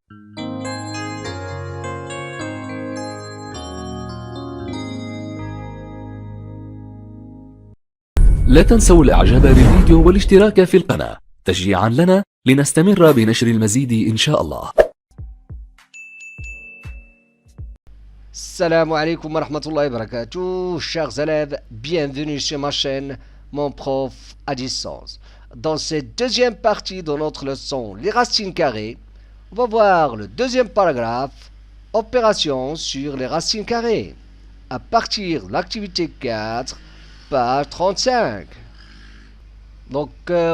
لا تنسوا الاعجاب بالفيديو والاشتراك في القناة تشجيعا لنا لنستمر بنشر المزيد إن شاء الله. Salam alaikum wa rahmatullahi wa barakatuh, chers élèves, bienvenue sur ma chaîne, mon prof à distance. Dans cette deuxième partie de notre leçon, les racines carrées, on va voir le deuxième paragraphe, opération sur les racines carrées, à partir de l'activité 4, page 35. Donc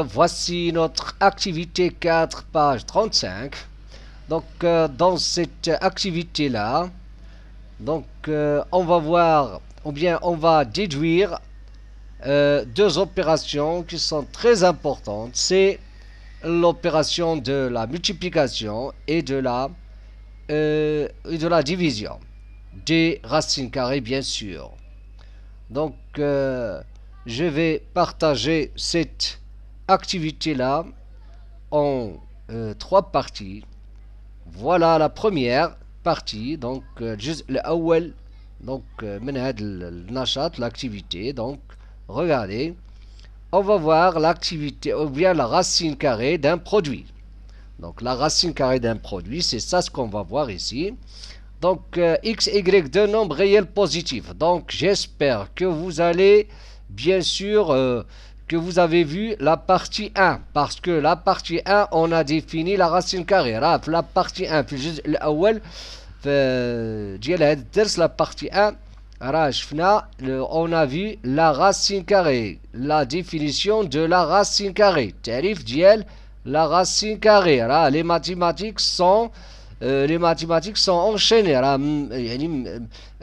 voici notre activité 4, page 35. Donc dans cette activité-là, on va voir, ou bien on va déduire deux opérations qui sont très importantes. C'est l'opération de la multiplication et de la division des racines carrées, bien sûr. Donc je vais partager cette activité-là en trois parties. Voilà la première partie, donc l'activité. Donc regardez, on va voir l'activité ou bien la racine carrée d'un produit. Donc la racine carrée d'un produit, c'est ça ce qu'on va voir ici. Donc x, y, deux nombres réels positifs. Donc j'espère que vous allez, bien sûr, que vous avez vu la partie 1, parce que la partie 1, on a défini la racine carrée. La partie 1, la partie 1, on a vu la racine carrée, la définition de la racine carrée. Tarif diel la racine carrée. Les mathématiques sont enchaînées.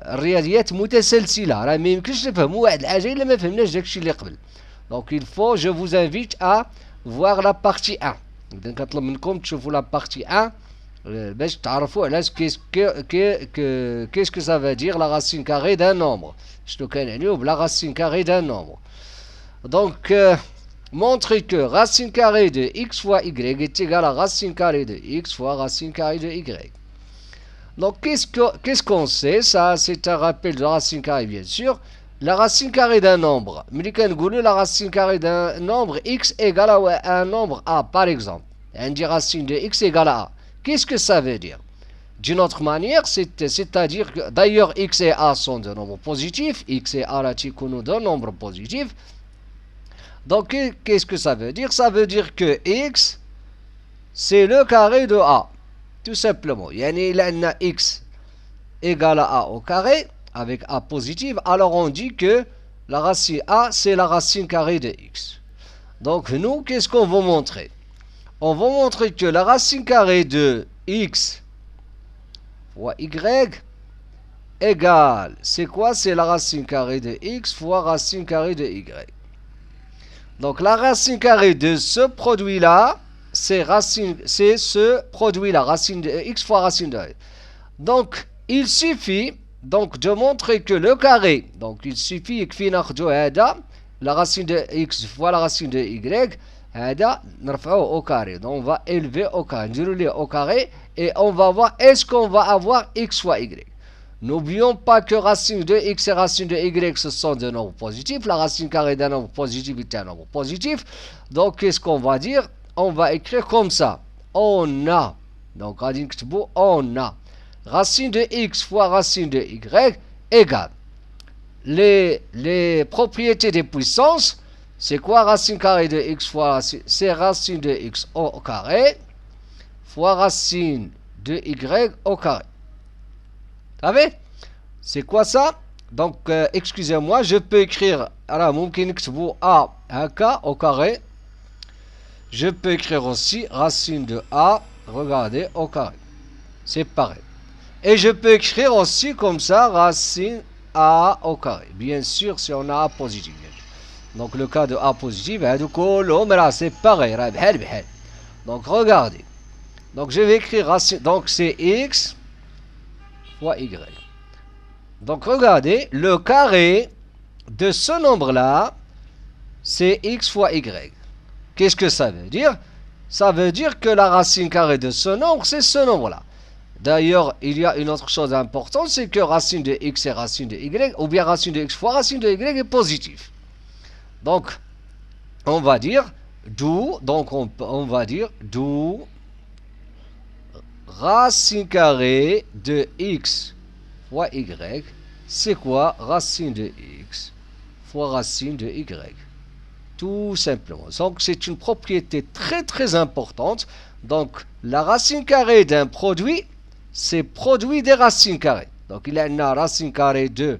الرياضيات متسلسلة. ما يمكنش نفهموا واحد الحاجة إلا ما فهمناش داكشي اللي قبل. Donc il faut, je vous invite à voir la partie 1. Donc كنطلب منكم تشوفوا la partie 1 باش تعرفوا علاش qu'est-ce que ça veut dire la racine carrée d'un nombre. شنو كنعنيو بلا racine carrée d'un nombre. Donc montrez que racine carrée de x fois y est égale à racine carrée de x fois racine carrée de y. Donc qu'est-ce qu'on sait? Ça, c'est un rappel de la racine carrée, bien sûr. La racine carrée d'un nombre, la racine carrée d'un nombre x égale à un nombre a, par exemple. On dit racine de x égale à a. Qu'est-ce que ça veut dire? D'une autre manière, c'est-à-dire que d'ailleurs x et a sont deux nombres positifs, x et a sont deux nombres positifs. Donc qu'est-ce que ça veut dire? Ça veut dire que x, c'est le carré de a, tout simplement. Il a x égale à a au carré, avec a positive, alors on dit que la racine a, c'est la racine carrée de x. Donc nous, qu'est-ce qu'on va montrer? On va montrer que la racine carrée de x fois y égale, c'est quoi? C'est la racine carrée de x fois racine carrée de y. Donc la racine carrée de ce produit-là, c'est ce produit-là, racine de x fois racine de y. Donc il suffit donc de montrer que le carré, donc il suffit que la racine de x fois la racine de y, au carré. Donc on va élever au carré, au carré, et on va voir est-ce qu'on va avoir x fois y. N'oublions pas que racine de x et racine de y, ce sont des nombres positifs. La racine carrée d'un nombre positif est un nombre positif. Donc qu'est-ce qu'on va dire? On va écrire comme ça. On a, donc on a racine de x fois racine de y égale les propriétés des puissances. C'est quoi racine carrée de x fois racine? C'est racine de x au carré fois racine de y au carré. Vous savez? C'est quoi ça? Donc excusez-moi, je peux écrire a au carré. Je peux écrire aussi racine de a, regardez, au carré. C'est pareil. Et je peux écrire aussi comme ça, racine a au carré. Bien sûr, si on a a positif. Donc le cas de a positif, c'est pareil. Donc regardez. Donc je vais écrire racine. Donc c'est x fois y. Donc regardez, le carré de ce nombre-là, c'est x fois y. Qu'est-ce que ça veut dire? ça veut dire que la racine carrée de ce nombre, c'est ce nombre-là. D'ailleurs, il y a une autre chose importante, c'est que racine de x et racine de y, ou bien racine de x fois racine de y est positif. Donc, on va dire d'où, donc on va dire d'où racine carrée de x fois y, c'est quoi racine de x fois racine de y? Tout simplement. Donc, c'est une propriété très très importante. Donc, la racine carrée d'un produit, c'est produit des racines carrées. Donc, il y a une racine carrée de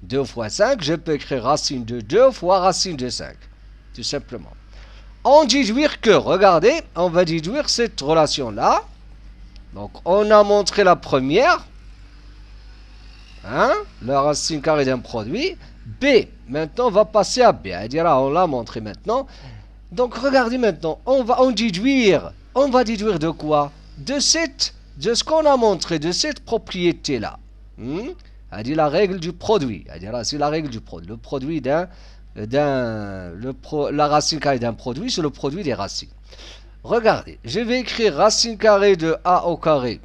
2 fois 5. Je peux écrire racine de 2 fois racine de 5. Tout simplement. On déduire que, regardez, on va déduire cette relation-là. Donc, on a montré la première. Hein, la racine carrée d'un produit. B, maintenant on va passer à B. On l'a montré maintenant. Donc regardez maintenant, on va déduire de quoi? De ce qu'on a montré, de cette propriété-là. La règle du produit. C'est la règle du produit. Le produit la racine carrée d'un produit, c'est le produit des racines. Regardez, je vais écrire racine carrée de A au carré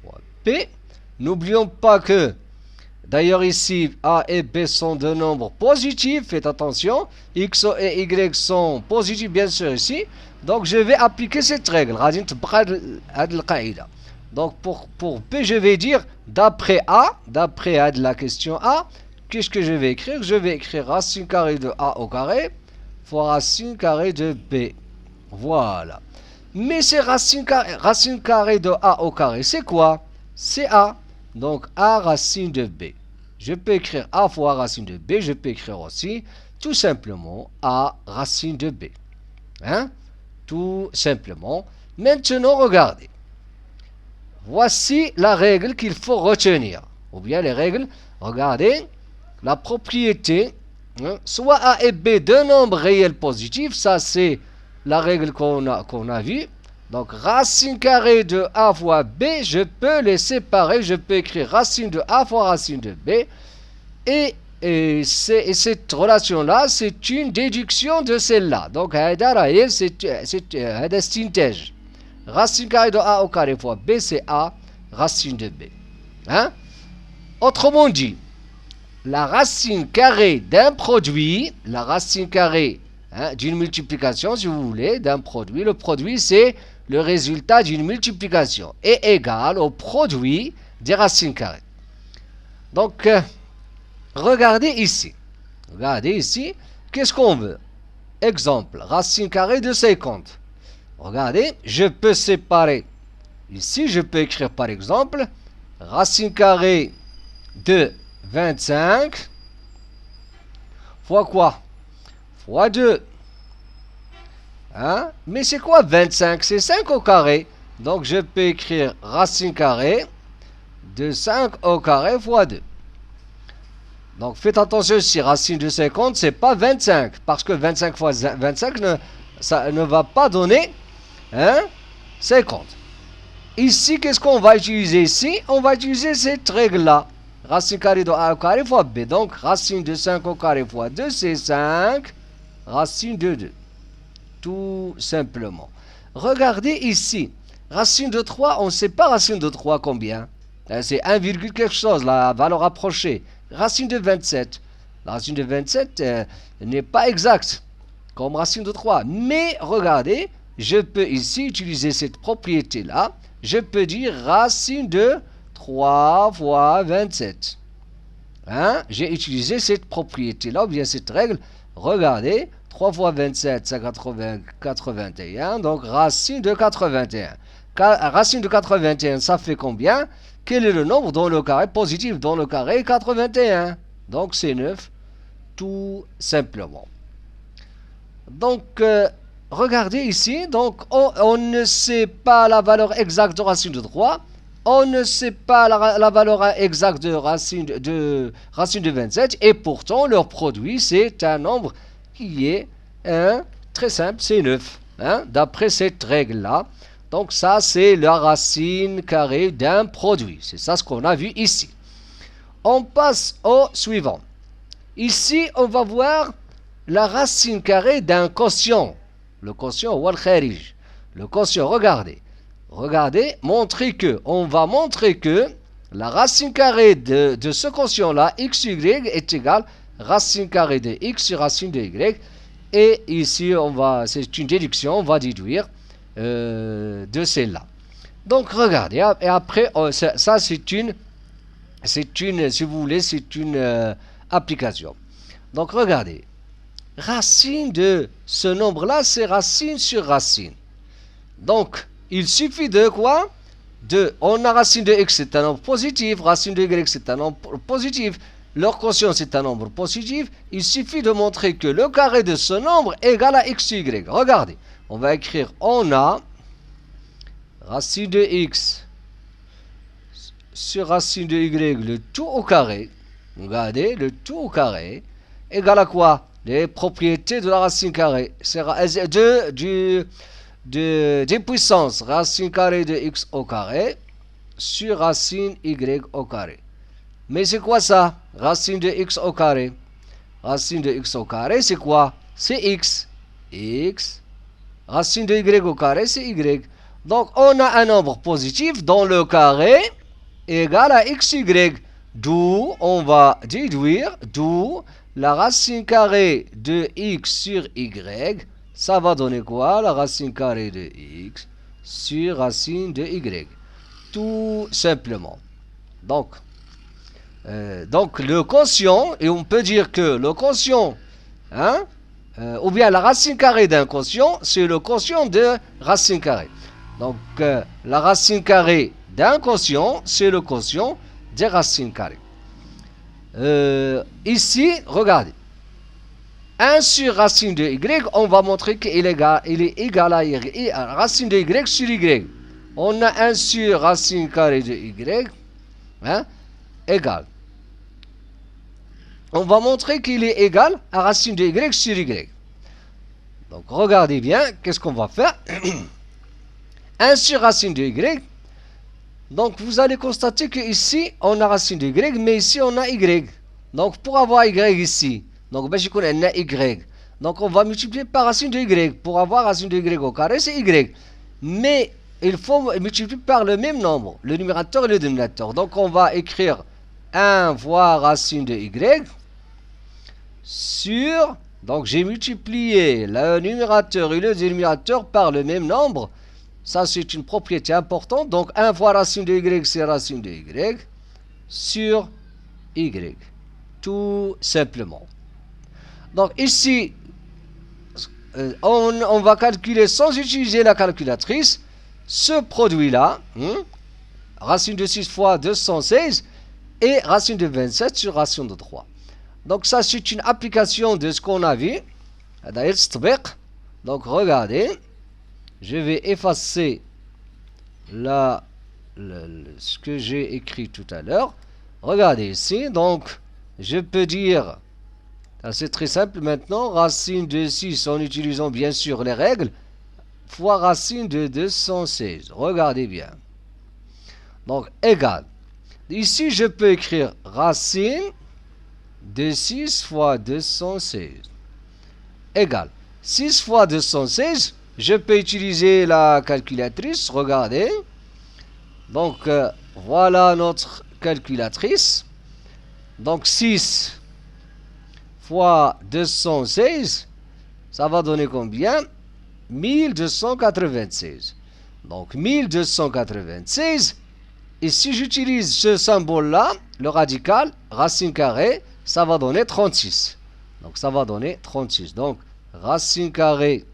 fois B. N'oublions pas que, d'ailleurs ici, A et B sont deux nombres positifs, faites attention, X et Y sont positifs bien sûr ici, donc je vais appliquer cette règle. Donc pour B, je vais dire, d'après A, d'après la question A, qu'est-ce que je vais écrire? Je vais écrire racine carrée de A au carré fois racine carrée de B. Voilà. Mais c'est racine carrée de A au carré, c'est quoi? C'est A. Donc, A racine de B. Je peux écrire A fois racine de B. Je peux écrire aussi, tout simplement, A racine de B. Hein? Tout simplement. Maintenant, regardez. Voici la règle qu'il faut retenir. Ou bien les règles. Regardez. La propriété. Hein, soit A et B, deux nombres réels positifs. Ça, c'est la règle qu'on a vue. Donc, racine carrée de A fois B, je peux les séparer. Je peux écrire racine de A fois racine de B. Et cette relation-là, c'est une déduction de celle-là. Donc, c'est استنتاج. Racine carrée de A au carré fois B, c'est A racine de B. Hein? Autrement dit, la racine carrée d'un produit, la racine carrée d'une multiplication, si vous voulez, d'un produit, le produit, c'est le résultat d'une multiplication est égal au produit des racines carrées. Donc, regardez ici. Regardez ici. Qu'est-ce qu'on veut? Exemple, racine carrée de 50. Regardez, je peux séparer. Ici, je peux écrire par exemple, racine carrée de 25 fois quoi? Fois 2. Hein? Mais c'est quoi 25? C'est 5 au carré. Donc je peux écrire racine carrée de 5 au carré fois 2. Donc faites attention ici, racine de 50, c'est pas 25. Parce que 25 fois 25, ça ne va pas donner 50. Ici, qu'est-ce qu'on va utiliser ici? On va utiliser cette règle-là. Racine carrée de A au carré fois B. Donc racine de 5 au carré fois 2, c'est 5 racine de 2. Tout simplement. Regardez ici. Racine de 3, on ne sait pas racine de 3 combien. C'est 1, quelque chose, la valeur approchée. Racine de 27. La racine de 27 n'est pas exacte comme racine de 3. Mais regardez, je peux ici utiliser cette propriété-là. Je peux dire racine de 3 fois 27. Hein? J'ai utilisé cette propriété-là, ou bien cette règle. Regardez. 3 fois 27, c'est 81. Donc, racine de 81. Racine de 81, ça fait combien? Quel est le nombre dans le carré positif dans le carré? 81. Donc, c'est 9. Tout simplement. Donc, regardez ici. Donc, on ne sait pas la valeur exacte de racine de 3. On ne sait pas la valeur exacte de racine de 27. Et pourtant, leur produit, c'est un nombre qui est très simple, c'est 9, d'après cette règle-là. Donc ça, c'est la racine carrée d'un produit. C'est ça ce qu'on a vu ici. On passe au suivant. Ici, on va voir la racine carrée d'un quotient. Le quotient هو الخارج. Le quotient, regardez, montrez que, on va montrer que la racine carrée de ce quotient-là, xy, est égale racine carrée de x sur racine de y. Et ici, c'est une déduction, on va déduire de celle-là. Donc, regardez, et après, ça c'est une, si vous voulez, c'est une application. Donc, regardez, racine de ce nombre-là, c'est racine sur racine. Donc, il suffit de quoi? On a racine de x, c'est un nombre positif, racine de y, c'est un nombre positif, leur quotient, c'est un nombre positif. Il suffit de montrer que le carré de ce nombre est égal à x, y. Regardez, on va écrire, on a racine de x sur racine de y, le tout au carré. Regardez, le tout au carré, égal à quoi? Les propriétés de la racine carrée. C'est des puissances, racine carrée de x au carré sur racine y au carré. Mais c'est quoi ça? Racine de x au carré. Racine de x au carré, c'est quoi? C'est x. X. Racine de y au carré, c'est y. Donc, on a un nombre positif dont le carré est égal à xy. D'où on va déduire, d'où la racine carrée de x sur y, ça va donner quoi? La racine carrée de x sur racine de y. Tout simplement. Donc le quotient, et on peut dire que le quotient, ou bien la racine carrée d'un quotient, c'est le quotient de racine carrée. Donc la racine carrée d'un quotient, c'est le quotient des racines carrées. Ici, regardez. 1 sur racine de y, on va montrer qu'il est égal à racine de y sur y. On a 1 sur racine carrée de y, égal. On va montrer qu'il est égal à racine de y sur y. Donc, regardez bien, qu'est-ce qu'on va faire? 1 sur racine de y. Donc, vous allez constater qu'ici, on a racine de y, mais ici, on a y. Donc, pour avoir y ici, donc, je connais y. Donc, on va multiplier par racine de y. Pour avoir racine de y au carré, c'est y. Mais, il faut multiplier par le même nombre, le numérateur et le dénominateur. Donc, on va écrire 1 fois racine de y sur... Donc, j'ai multiplié le numérateur et le dénominateur par le même nombre. Ça, c'est une propriété importante. Donc, 1 fois racine de y, c'est racine de y sur y. Tout simplement. Donc, ici, on va calculer sans utiliser la calculatrice ce produit-là. Racine de 6 fois 216 et racine de 27 sur racine de 3. Donc, ça, c'est une application de ce qu'on a vu. Donc, regardez. Je vais effacer ce que j'ai écrit tout à l'heure. Regardez ici. Donc, je peux dire, c'est très simple maintenant, racine de 6 en utilisant bien sûr les règles, fois racine de 216. Regardez bien. Donc, égal. Ici, je peux écrire racine de 6 fois 216. Égal. 6 fois 216, je peux utiliser la calculatrice. Regardez. Donc, voilà notre calculatrice. Donc, 6 fois 216, ça va donner combien? 1296. Donc, 1296. Et si j'utilise ce symbole-là, le radical, racine carrée, ça va donner 36. Donc, ça va donner 36. Donc, racine carrée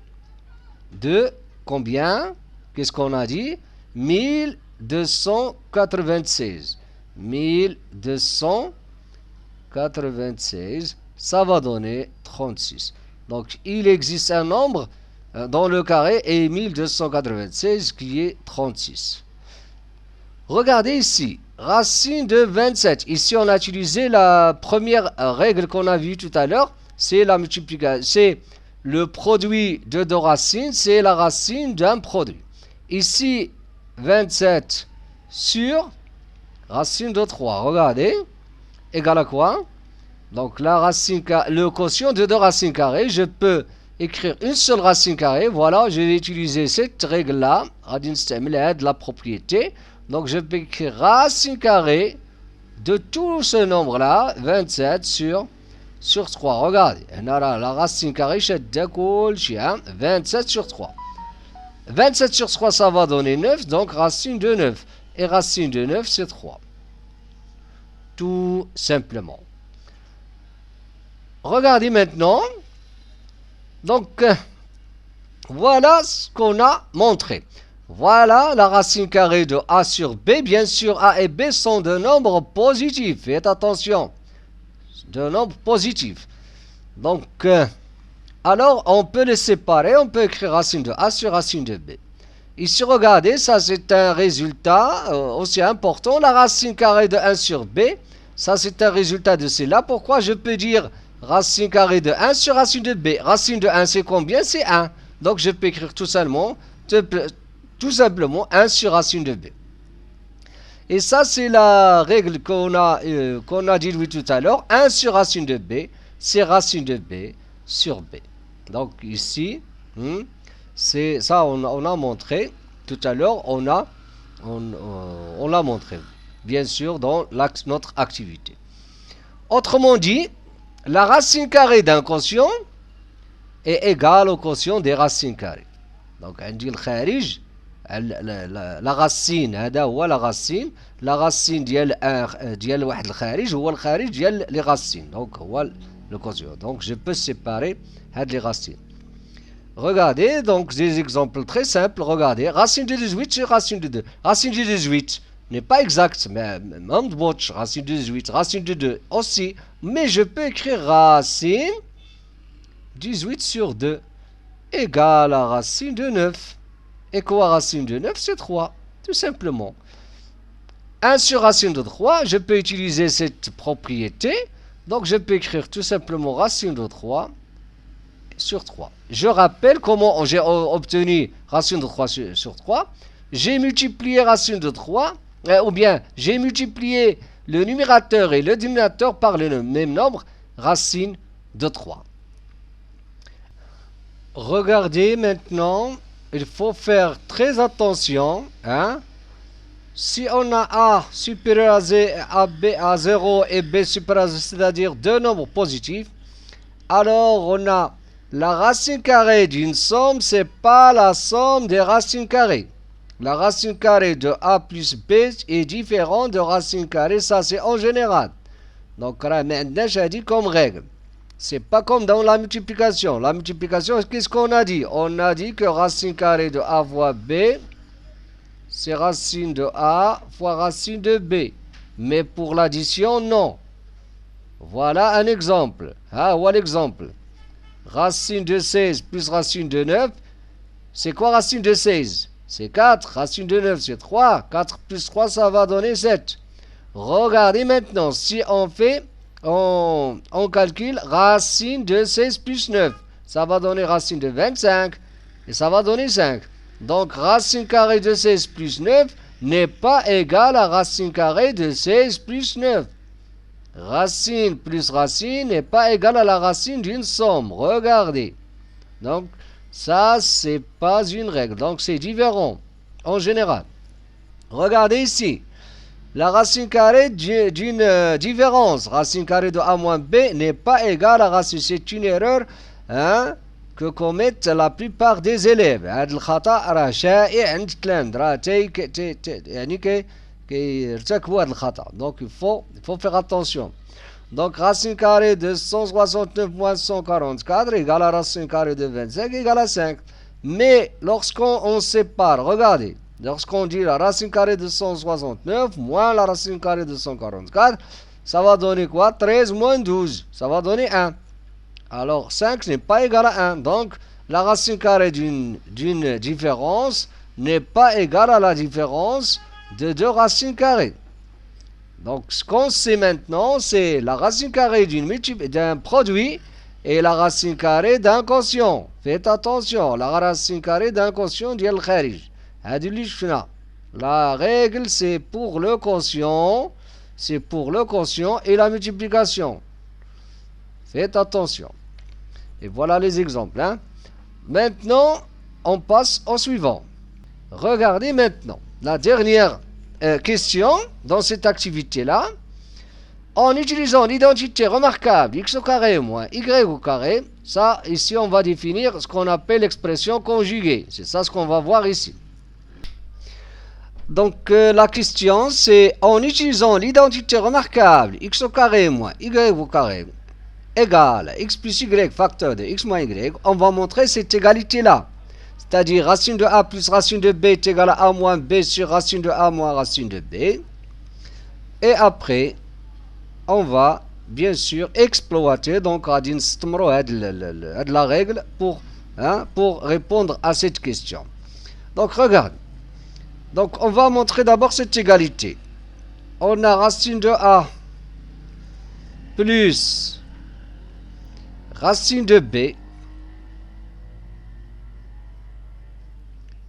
de combien? Qu'est-ce qu'on a dit? 1296. 1296, ça va donner 36. Donc, il existe un nombre dans le carré et 1296 qui est 36. Regardez ici, racine de 27. Ici, on a utilisé la première règle qu'on a vue tout à l'heure. C'est la multiplication. C'est le produit de deux racines. C'est la racine d'un produit. Ici, 27 sur racine de 3. Regardez. Égal à quoi? Donc, le quotient de deux racines carrées, je peux écrire une seule racine carrée. Voilà, je vais utiliser cette règle-là. De la propriété. Donc, je peux écrire racine carrée de tout ce nombre-là, 27 sur 3. Regardez, on a la racine carrée, 27 sur 3. 27 sur 3, ça va donner 9, donc racine de 9. Et racine de 9, c'est 3. Tout simplement. Regardez maintenant. Donc, voilà ce qu'on a montré. Voilà la racine carrée de A sur B. Bien sûr, A et B sont de nombres positifs. Faites attention. De nombres positifs. Donc, alors, on peut les séparer. On peut écrire racine de A sur racine de B. Ici, regardez, ça c'est un résultat aussi important. La racine carrée de 1 sur B, ça c'est un résultat de cela. Pourquoi je peux dire racine carrée de 1 sur racine de B? Racine de 1, c'est combien? C'est 1. Donc, je peux écrire tout simplement 1 sur racine de B. Et ça, c'est la règle qu'on a dit tout à l'heure. 1 sur racine de B, c'est racine de B sur B. Donc, ici, c'est ça, on a montré tout à l'heure, on l'a montré, bien sûr, dans notre activité. Autrement dit, la racine carrée d'un quotient est égale au quotient des racines carrées. Donc, on dit le kharij, la racine, هذا هو la racine ديال واحد الخارج هو الخارج ديال les racines. Donc, هو le quotient. Donc, je peux séparer les racines. Regardez, donc, des exemples très simples. Regardez, racine de 18 sur racine de 2. Racine de 18 n'est pas exact, mais même de racine de 18, racine de 2 aussi. Mais je peux écrire racine 18 sur 2 égale à racine de 9. Et quoi, racine de 9, c'est 3, tout simplement. 1 sur racine de 3, je peux utiliser cette propriété. Donc, je peux écrire tout simplement racine de 3 sur 3. Je rappelle comment j'ai obtenu racine de 3 sur 3. J'ai multiplié racine de 3, ou bien j'ai multiplié le numérateur et le dénominateur par le même nombre, racine de 3. Regardez maintenant, il faut faire très attention. Si on a A supérieur à B à 0 et B supérieur à 0, c'est-à-dire deux nombres positifs, alors on a la racine carrée d'une somme, c'est pas la somme des racines carrées. La racine carrée de A plus B est différente de racine carrée, ça c'est en général. Donc, j'ai dit comme règle. C'est pas comme dans la multiplication. La multiplication, qu'est-ce qu'on a dit? On a dit que racine carrée de A fois B, c'est racine de A fois racine de B. Mais pour l'addition, non. Voilà un exemple. Voilà l'exemple. Racine de 16 plus racine de 9, c'est quoi racine de 16? C'est 4. Racine de 9, c'est 3. 4 plus 3, ça va donner 7. Regardez maintenant, si on fait, on calcule racine de 16 plus 9. Ça va donner racine de 25 et ça va donner 5. Donc, racine carrée de 16 plus 9 n'est pas égale à racine carrée de 16 plus 9. Racine plus racine n'est pas égale à la racine d'une somme. Regardez. Donc, ça, c'est pas une règle. Donc, c'est différent en général. Regardez ici. La racine carrée d'une différence, racine carrée de A moins B, n'est pas égale à racine. C'est une erreur que commettent la plupart des élèves. هذا الخطأ راه شائع عند التلاميذ. راه يعني كيرتكبوا هذا الخطأ. Donc il faut faire attention. Donc racine carrée de 169 moins 144 égale à racine carrée de 25 égale à 5. Mais lorsqu'on sépare, regardez. Lorsqu'on dit la racine carrée de 169 moins la racine carrée de 144, ça va donner quoi? 13 moins 12, ça va donner 1. Alors 5 n'est pas égal à 1. Donc la racine carrée d'une différence n'est pas égale à la différence de deux racines carrées. Donc ce qu'on sait maintenant, c'est la racine carrée d'un produit et la racine carrée d'un quotient. Faites attention, la racine carrée d'un quotient ديال الخارج. La règle, c'est pour le quotient et la multiplication. Faites attention. Et voilà les exemples. Hein. Maintenant, on passe au suivant. Regardez maintenant la dernière question dans cette activité-là. En utilisant l'identité remarquable x au carré moins y au carré, ça, ici, on va définir ce qu'on appelle l'expression conjuguée. C'est ça ce qu'on va voir ici. Donc, la question, c'est en utilisant l'identité remarquable x au carré moins y au carré égale x plus y facteur de x moins y, on va montrer cette égalité-là. C'est-à-dire racine de a plus racine de b est égale à a moins b sur racine de a moins racine de b. Et après, on va bien sûr exploiter donc la règle pour répondre à cette question. Donc regarde. Donc on va montrer d'abord cette égalité. On a racine de a plus racine de b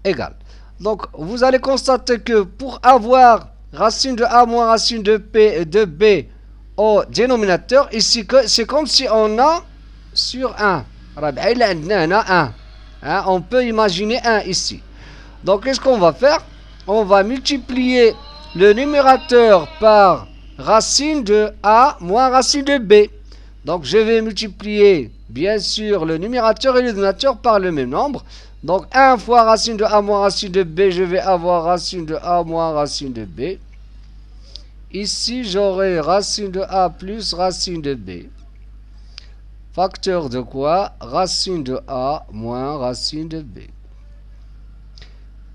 égale. Donc vous allez constater que pour avoir racine de a moins racine de b au dénominateur, ici c'est comme si on a sur 1. On peut imaginer 1 ici. Donc qu'est-ce qu'on va faire? On va multiplier le numérateur par racine de a moins racine de b. Donc je vais multiplier bien sûr le numérateur et le dénominateur par le même nombre. Donc 1 fois racine de a moins racine de b, je vais avoir racine de a moins racine de b. Ici, j'aurai racine de a plus racine de b. Facteur de quoi? Racine de a moins racine de b.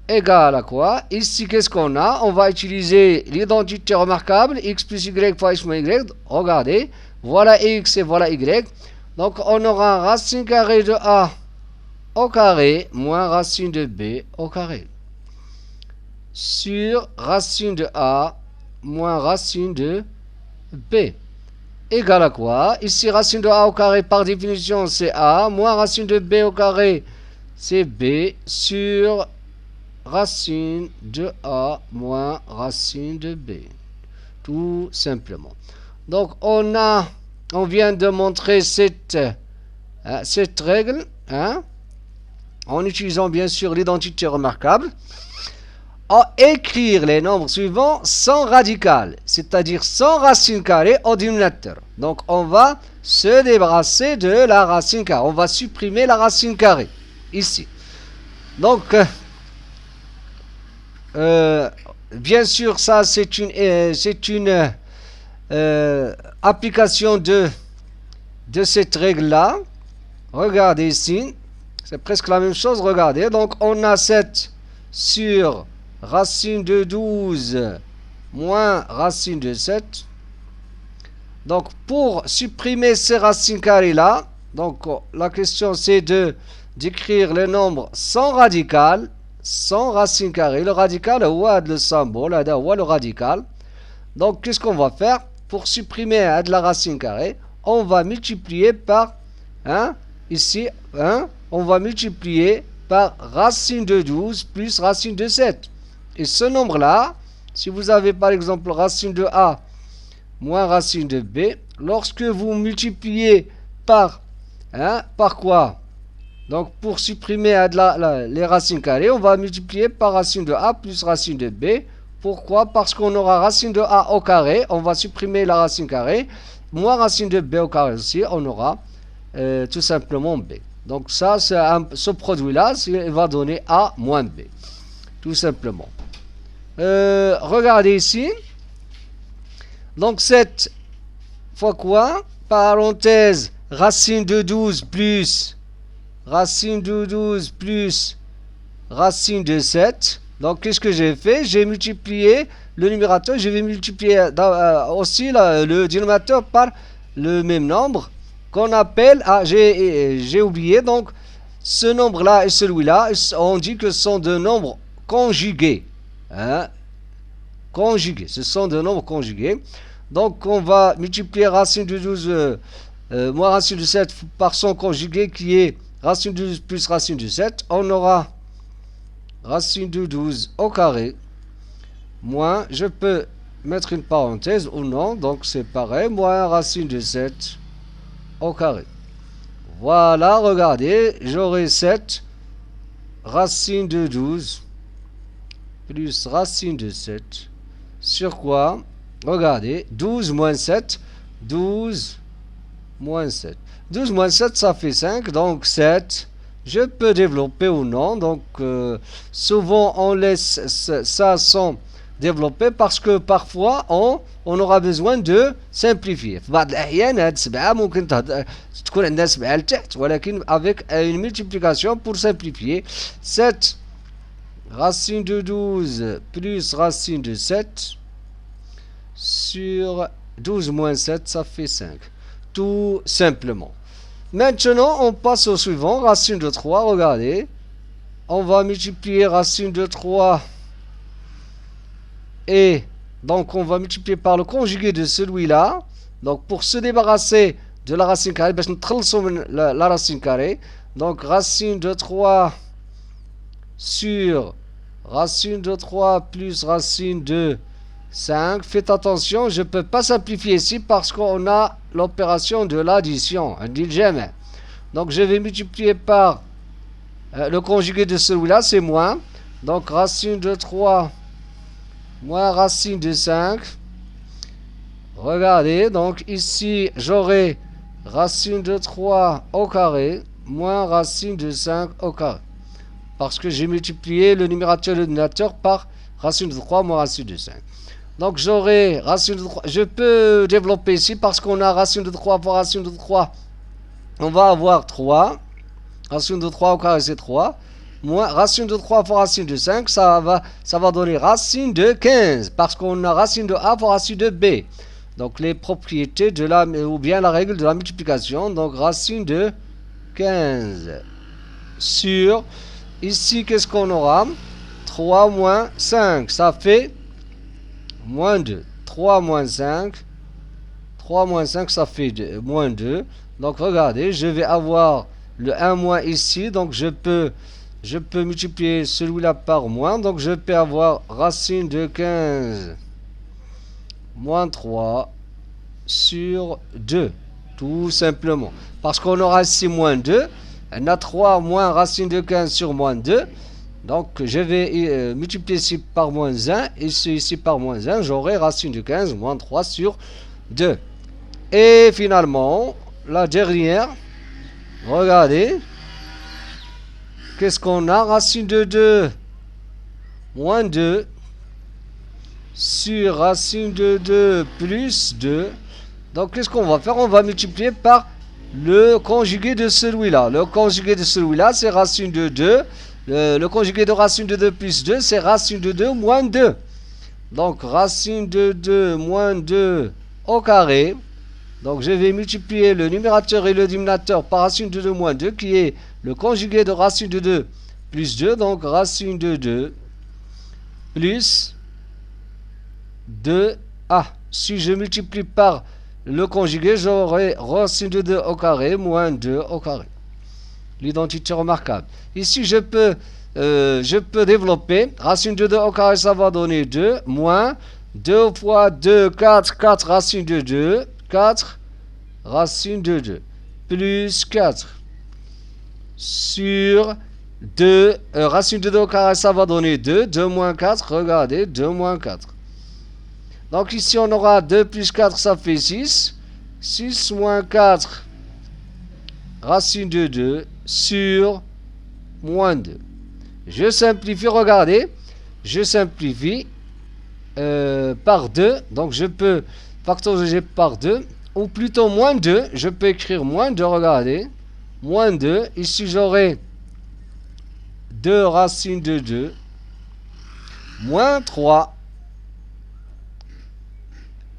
Égal à quoi? Ici, qu'est-ce qu'on a? On va utiliser l'identité remarquable, x plus y fois x moins y. Regardez, voilà x et voilà y. Donc, on aura racine carrée de a au carré moins racine de b au carré. Sur racine de a moins racine de b. Égal à quoi? Ici, racine de a au carré, par définition, c'est a, moins racine de b au carré, c'est b, sur racine de a moins racine de b. Tout simplement. Donc, on vient de montrer cette règle, en utilisant bien sûr l'identité remarquable. À écrire les nombres suivants sans radical, c'est-à-dire sans racine carrée au dénominateur. Donc on va se débarrasser de la racine carrée. On va supprimer la racine carrée ici. Donc bien sûr ça c'est une application de cette règle là. Regardez ici, c'est presque la même chose. Regardez, donc on a 7 sur racine de 12 moins racine de 7. Donc pour supprimer ces racines carrées là, donc la question c'est d'écrire le nombre sans radical, sans racine carrée. Le radical, le symbole, le radical. Donc qu'est-ce qu'on va faire? Pour supprimer de la racine carrée, on va multiplier par ici, on va multiplier par racine de 12 plus racine de 7. Et ce nombre-là, si vous avez par exemple racine de a moins racine de b, lorsque vous multipliez par quoi? Donc pour supprimer les racines carrées, on va multiplier par racine de a plus racine de b. Pourquoi? Parce qu'on aura racine de a au carré, on va supprimer la racine carrée, moins racine de b au carré aussi, on aura tout simplement b. Donc ça, ce produit-là, il va donner a moins b. Tout simplement. Regardez ici. Donc 7 fois quoi? Parenthèse, racine de 12 plus racine de 12 plus racine de 7. Donc qu'est-ce que j'ai fait? J'ai multiplié le numérateur, je vais multiplier aussi le dénominateur par le même nombre qu'on appelle, j'ai oublié, donc ce nombre-là et celui-là, on dit que ce sont deux nombres conjugués. Conjugués, ce sont deux nombres conjugués. Donc on va multiplier racine de 12 moins racine de 7 par son conjugué qui est racine de 12 plus racine de 7. On aura racine de 12 au carré moins, je peux mettre une parenthèse ou non, donc c'est pareil, moins racine de 7 au carré. Voilà, regardez, j'aurai 7 racine de 12 plus racine de 7 sur quoi? Regardez, 12 moins 7, 12 moins 7. 12 moins 7, ça fait 5, donc 7. Je peux développer ou non, donc souvent on laisse ça sans développer parce que parfois on aura besoin de simplifier. في بعض الأحيان هاد 7 ممكن تكون عندنا 7 لتحت ولكن avec une multiplication pour simplifier. 7 racine de 12 plus racine de 7 sur 12 moins 7, ça fait 5. Tout simplement. Maintenant, on passe au suivant. Racine de 3, regardez. On va multiplier racine de 3. Et donc, on va multiplier par le conjugué de celui-là. Donc, pour se débarrasser de la racine carrée, la racine carrée. Donc, racine de 3 sur racine de 3 plus racine de 5. Faites attention, je ne peux pas simplifier ici parce qu'on a l'opération de l'addition. On dit jamais. Donc je vais multiplier par le conjugué de celui-là, c'est moins. Donc racine de 3 moins racine de 5. Regardez, donc ici j'aurai racine de 3 au carré moins racine de 5 au carré. Parce que j'ai multiplié le numérateur et le dénominateur par racine de 3 moins racine de 5. Donc j'aurai racine de 3. Je peux développer ici parce qu'on a racine de 3 fois racine de 3. On va avoir 3. Racine de 3 au carré, c'est 3. Moins racine de 3 fois racine de 5, ça va donner racine de 15. Parce qu'on a racine de A fois racine de B. Donc les propriétés de la, ou bien la règle de la multiplication. Donc racine de 15 sur, ici qu'est-ce qu'on aura? 3 moins 5, ça fait moins 2. 3 moins 5. 3 moins 5, ça fait moins 2. Donc regardez, je vais avoir le 1 moins ici. Donc je peux multiplier celui-là par moins. Donc je peux avoir racine de 15 moins 3 sur 2. Tout simplement. Parce qu'on aura ici moins 2. On a 3 moins racine de 15 sur moins 2. Donc je vais multiplier ici par moins 1. Ici par moins 1. J'aurai racine de 15 moins 3 sur 2. Et finalement, la dernière. Regardez. Qu'est-ce qu'on a? Racine de 2 moins 2 sur racine de 2 plus 2. Donc qu'est-ce qu'on va faire? On va multiplier par le conjugué de celui-là. Le conjugué de celui-là, c'est racine de 2. Le conjugué de racine de 2 plus 2, c'est racine de 2 moins 2. Donc racine de 2 moins 2 au carré. Donc je vais multiplier le numérateur et le dénominateur par racine de 2 moins 2, qui est le conjugué de racine de 2 plus 2. Donc racine de 2 plus 2. Ah, si je multiplie par le conjugué, j'aurai racine de 2 au carré moins 2 au carré. L'identité remarquable. Ici, je peux développer. Racine de 2 au carré, ça va donner 2. Moins 2 fois 2, 4. 4 racine de 2. 4 racine de 2. Plus 4. Sur 2. Racine de 2 au carré, ça va donner 2. 2 moins 4. Regardez, 2 moins 4. Donc ici, on aura 2 plus 4, ça fait 6. 6 moins 4. Racine de 2 sur moins 2. Je simplifie, regardez. Je simplifie par 2. Donc je peux factoriser par 2. Ou plutôt moins 2. Je peux écrire moins 2, regardez. Moins 2. Ici j'aurai 2 racine de 2. Moins 3.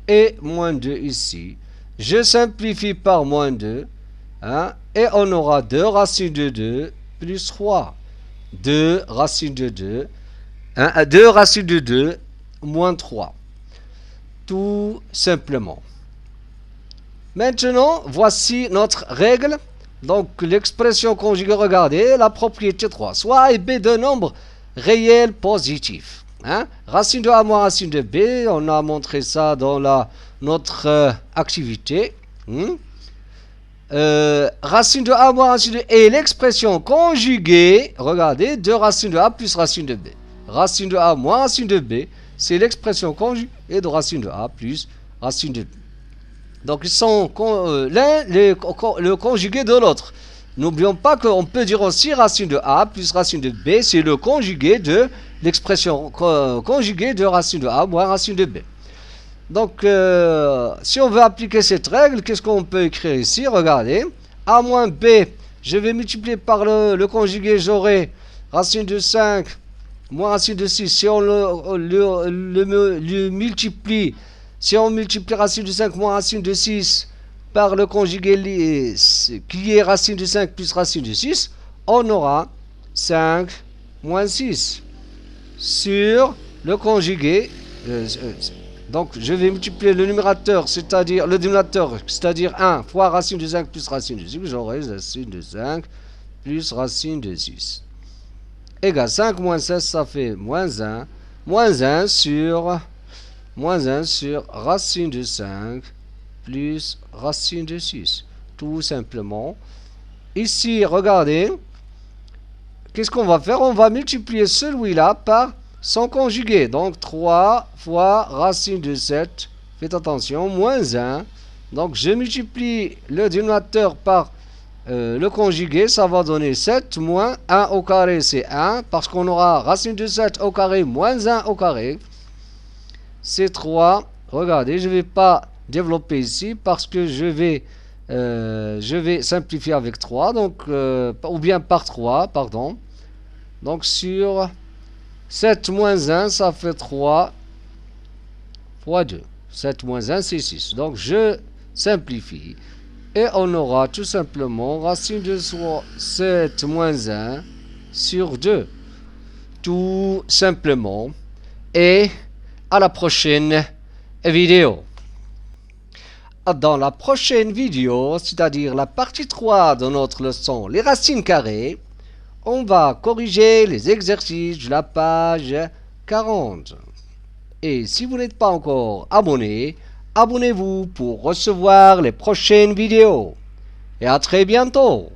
Et moins 2 ici. Je simplifie par moins 2. Hein, et on aura 2 racine de 2 plus 3. 2 racine de 2. 2 racine de 2 moins 3. Tout simplement. Maintenant, voici notre règle. Donc, l'expression conjuguée, regardez, la propriété 3. Soit A et B de nombres réels positifs. Hein? Racine de A moins racine de B, on a montré ça dans notre activité. racine de A moins racine de B et l'expression conjuguée, regardez, de racine de A plus racine de B. Racine de A moins racine de B, c'est l'expression conjuguée de racine de A plus racine de B. Donc ils sont l'un le conjugué de l'autre. N'oublions pas qu'on peut dire aussi racine de A plus racine de B, c'est le conjugué de l'expression conjuguée de racine de A moins racine de B. Donc, si on veut appliquer cette règle, qu'est-ce qu'on peut écrire ici? Regardez, A moins B, je vais multiplier par le conjugué, j'aurai racine de 5 moins racine de 6. Si on le multiplie, si on multiplie racine de 5 moins racine de 6 par le conjugué qui est racine de 5 plus racine de 6, on aura 5 moins 6 sur le conjugué. Donc, je vais multiplier le numérateur, c'est-à-dire le dénominateur, c'est-à-dire 1 fois racine de 5 plus racine de 6. J'aurai racine de 5 plus racine de 6. Égale 5 moins 16, ça fait moins 1. Moins 1 sur racine de 5 plus racine de 6. Tout simplement. Ici, regardez. Qu'est-ce qu'on va faire? On va multiplier celui-là par son conjugué. Donc 3 fois racine de 7. Faites attention. Moins 1. Donc je multiplie le dénominateur par le conjugué. Ça va donner 7 moins 1 au carré. C'est 1. Parce qu'on aura racine de 7 au carré moins 1 au carré. C'est 3. Regardez, je ne vais pas développer ici parce que je vais simplifier avec 3. Donc, ou bien par 3, pardon. Donc sur 7 moins 1, ça fait 3 fois 2. 7 moins 1, c'est 6. Donc je simplifie. Et on aura tout simplement racine de 7 moins 1 sur 2. Tout simplement. Et à la prochaine vidéo. Dans la prochaine vidéo, c'est-à-dire la partie 3 de notre leçon, les racines carrées, on va corriger les exercices de la page 40. Et si vous n'êtes pas encore abonné, abonnez-vous pour recevoir les prochaines vidéos. Et à très bientôt.